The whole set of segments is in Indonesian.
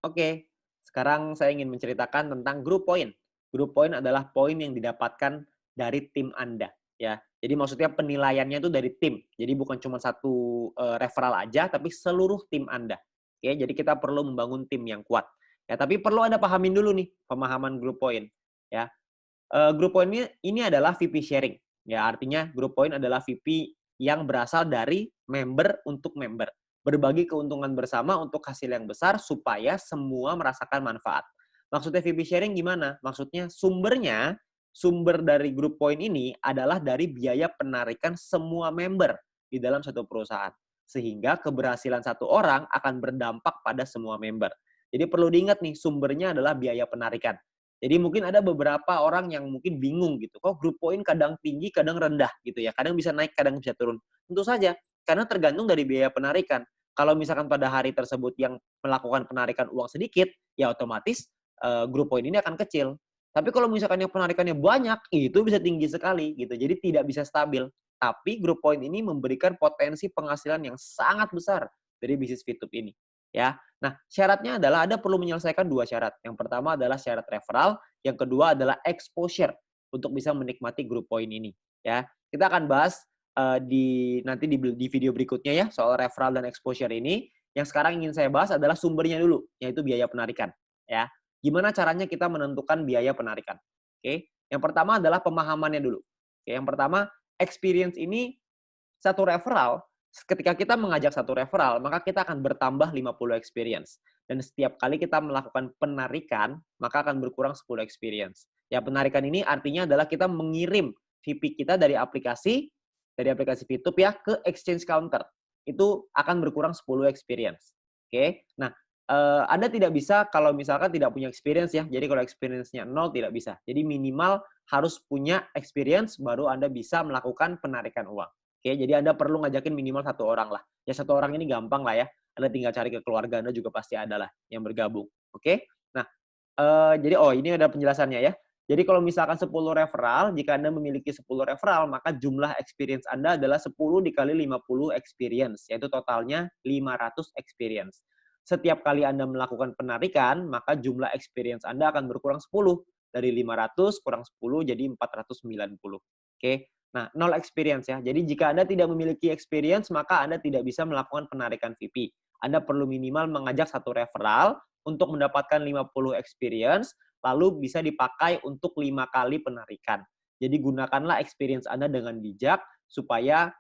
Oke, sekarang saya ingin menceritakan tentang group point. Group point adalah poin yang didapatkan dari tim Anda, ya. Jadi maksudnya penilaiannya itu dari tim. Jadi bukan cuma satu referral aja, tapi seluruh tim Anda. Oke, jadi kita perlu membangun tim yang kuat. Ya, tapi perlu Anda pahamin dulu nih pemahaman group point, ya. Group point ini adalah VP sharing. Ya, artinya group point adalah VP yang berasal dari member untuk member. Berbagi keuntungan bersama untuk hasil yang besar supaya semua merasakan manfaat. Maksudnya VP sharing gimana? Maksudnya sumber dari group point ini adalah dari biaya penarikan semua member di dalam satu perusahaan. Sehingga keberhasilan satu orang akan berdampak pada semua member. Jadi perlu diingat nih, sumbernya adalah biaya penarikan. Jadi mungkin ada beberapa orang yang mungkin bingung gitu, kok group point kadang tinggi, kadang rendah gitu ya, kadang bisa naik, kadang bisa turun. Tentu saja, karena tergantung dari biaya penarikan. Kalau misalkan pada hari tersebut yang melakukan penarikan uang sedikit, ya otomatis group point ini akan kecil. Tapi kalau misalkan yang penarikannya banyak, itu bisa tinggi sekali gitu. Jadi tidak bisa stabil. Tapi group point ini memberikan potensi penghasilan yang sangat besar dari bisnis Fitup ini. Ya, nah, syaratnya adalah Anda perlu menyelesaikan dua syarat. Yang pertama adalah syarat referral, yang kedua adalah exposure untuk bisa menikmati group point ini. Ya, kita akan bahas nanti di video berikutnya ya soal referral dan exposure ini. Yang sekarang ingin saya bahas adalah sumbernya dulu, yaitu biaya penarikan. Ya, gimana caranya kita menentukan biaya penarikan? Oke, yang pertama adalah pemahamannya dulu. Oke, yang pertama experience ini satu referral, ketika kita mengajak satu referral, maka kita akan bertambah 50 experience. Dan setiap kali kita melakukan penarikan, maka akan berkurang 10 experience. Ya, penarikan ini artinya adalah kita mengirim VP kita dari aplikasi Fitup ya, ke exchange counter. Itu akan berkurang 10 experience. Oke, nah Anda tidak bisa kalau misalkan tidak punya experience ya. Jadi kalau experience-nya 0 tidak bisa. Jadi minimal harus punya experience baru Anda bisa melakukan penarikan uang. Oke, jadi Anda perlu ngajakin minimal satu orang lah. Ya satu orang ini gampang lah ya. Anda tinggal cari ke keluarga Anda juga pasti ada lah yang bergabung. Oke. Nah, jadi ini ada penjelasannya ya. Jadi kalau misalkan 10 referral, jika Anda memiliki 10 referral, maka jumlah experience Anda adalah 10 dikali 50 experience, yaitu totalnya 500 experience. Setiap kali Anda melakukan penarikan, maka jumlah experience Anda akan berkurang 10. Dari 500 kurang 10 jadi 490. Oke. Nah, nol experience ya. Jadi jika Anda tidak memiliki experience, maka Anda tidak bisa melakukan penarikan VP. Anda perlu minimal mengajak satu referral untuk mendapatkan 50 experience, lalu bisa dipakai untuk 5 kali penarikan. Jadi gunakanlah experience Anda dengan bijak supaya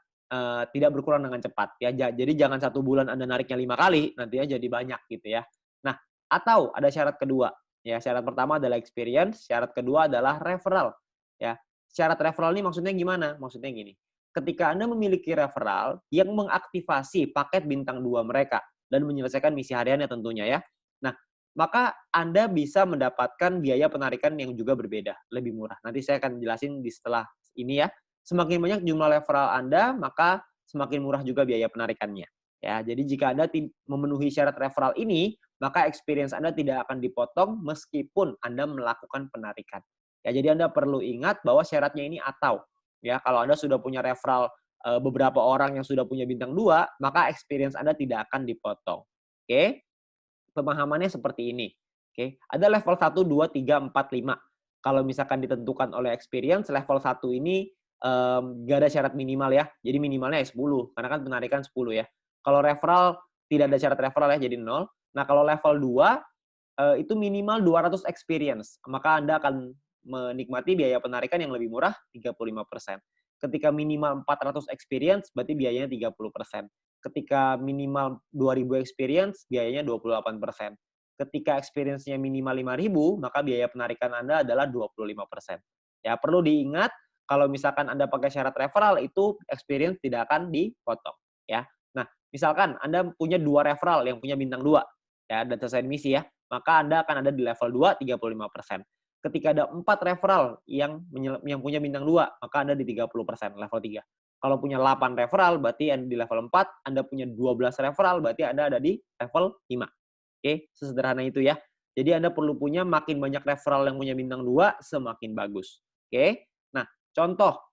tidak berkurang dengan cepat ya. Jadi jangan satu bulan Anda nariknya 5 kali, nantinya jadi banyak gitu ya. Nah, atau ada syarat kedua. Ya, syarat pertama adalah experience, syarat kedua adalah referral. Ya, syarat referral ini maksudnya gimana? Maksudnya gini, ketika Anda memiliki referral yang mengaktifasi paket bintang 2 mereka dan menyelesaikan misi hariannya tentunya ya. Nah, maka Anda bisa mendapatkan biaya penarikan yang juga berbeda, lebih murah. Nanti saya akan jelasin di setelah ini ya. Semakin banyak jumlah referral Anda, maka semakin murah juga biaya penarikannya. Ya, jadi jika Anda memenuhi syarat referral ini, maka experience Anda tidak akan dipotong meskipun Anda melakukan penarikan. Ya, jadi Anda perlu ingat bahwa syaratnya ini atau. Ya, kalau Anda sudah punya referral beberapa orang yang sudah punya bintang 2, maka experience Anda tidak akan dipotong. Oke? Pemahamannya seperti ini. Oke, ada level 1, 2, 3, 4, 5. Kalau misalkan ditentukan oleh experience, level 1 ini nggak ada syarat minimal ya. Jadi minimalnya 10, karena kan penarikan 10 ya. Kalau referral tidak ada syarat referral ya, jadi 0. Nah, kalau level 2 itu minimal 200 experience, maka Anda akan menikmati biaya penarikan yang lebih murah 35%. Ketika minimal 400 experience, berarti biayanya 30%. Ketika minimal 2.000 experience, biayanya 28%. Ketika experience-nya minimal 5.000, maka biaya penarikan Anda adalah 25%. Ya, perlu diingat kalau misalkan Anda pakai syarat referral itu experience tidak akan dipotong, ya. Nah, misalkan Anda punya 2 referral yang punya bintang 2 ya, dan selesai misi ya, maka Anda akan ada di level 2 35%. Ketika ada 4 referral yang punya bintang 2, maka Anda di 30%, level 3. Kalau punya 8 referral, berarti Anda di level 4, Anda punya 12 referral, berarti Anda ada di level 5. Oke, sesederhana itu ya. Jadi Anda perlu punya makin banyak referral yang punya bintang 2, semakin bagus. Oke. Nah, contoh,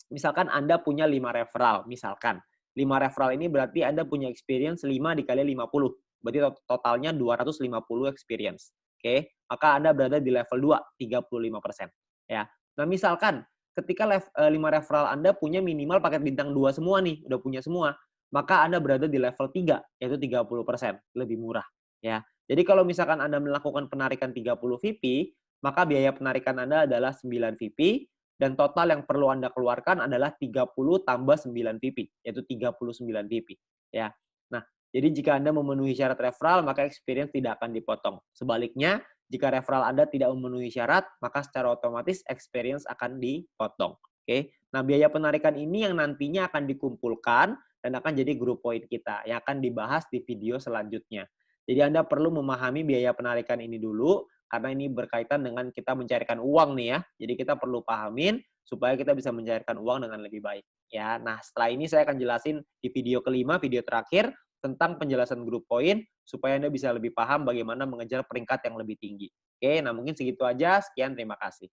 misalkan Anda punya 5 referral, misalkan. 5 referral ini berarti Anda punya experience 5 dikali 50. berarti totalnya 250 experience. Oke, maka Anda berada di level 2, 35%. Ya. Nah, misalkan ketika 5 referral Anda punya minimal paket bintang 2 semua nih, udah punya semua, maka Anda berada di level 3, yaitu 30%, lebih murah. Ya. Jadi kalau misalkan Anda melakukan penarikan 30 VP, maka biaya penarikan Anda adalah 9 VP, dan total yang perlu Anda keluarkan adalah 30 tambah 9 VP, yaitu 39 VP. Ya. Nah, jadi jika Anda memenuhi syarat referral, maka experience tidak akan dipotong. Sebaliknya, jika referral Anda tidak memenuhi syarat, maka secara otomatis experience akan dipotong. Oke. Nah, biaya penarikan ini yang nantinya akan dikumpulkan dan akan jadi grup poin kita yang akan dibahas di video selanjutnya. Jadi Anda perlu memahami biaya penarikan ini dulu karena ini berkaitan dengan kita mencairkan uang nih ya. Jadi kita perlu pahamin supaya kita bisa mencairkan uang dengan lebih baik. Ya, nah setelah ini saya akan jelasin di video kelima, video terakhir tentang penjelasan grup poin supaya Anda bisa lebih paham bagaimana mengejar peringkat yang lebih tinggi. Oke, nah mungkin segitu aja. Sekian, terima kasih.